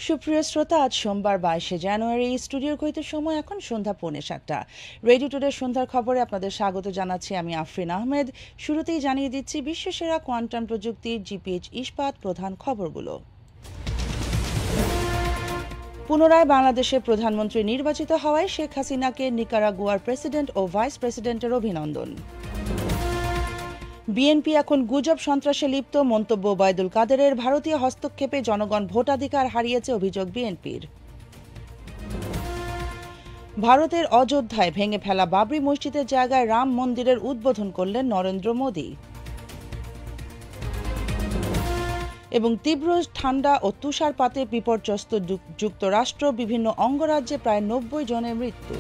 সুপ্রিয় শ্রোতা, আজ সোমবার 22শে জানুয়ারি। স্টুডিওর ঘড়িতে সময় এখন সন্ধ্যা 6:45। রেডিও টুডের সন্ধ্যার খবরে আপনাদের স্বাগত জানাচ্ছি আমি আফরিন আহমেদ। শুরুতেই জানিয়ে দিচ্ছি বিশ্বসেরা কোয়ান্টাম প্রযুক্তির জিপিএইচ ইস্পাত প্রধান খবরগুলো। পুনরায় বাংলাদেশের প্রধানমন্ত্রী নির্বাচিত হওয়ায় শেখ হাসিনাকে নিকারাগুয়ার প্রেসিডেন্ট ও ভাইস প্রেসিডেন্টের অভিনন্দন। বিএনপি এখন গুজব সন্ত্রাসে লিপ্ত, মন্তব্য ওবায়দুল কাদেরের। ভারতীয় হস্তক্ষেপে জনগণ ভোটাধিকার হারিয়েছে, অভিযোগ বিএনপির। ভারতের অযোধ্যায় ভেঙে ফেলা বাবরি মসজিদের জায়গায় রাম মন্দিরের উদ্বোধন করলেন নরেন্দ্র মোদি। এবং তীব্র ঠান্ডা ও তুষারপাতে বিপর্যস্ত যুক্তরাষ্ট্র, বিভিন্ন অঙ্গরাজ্যে প্রায় 90 জনের মৃত্যু।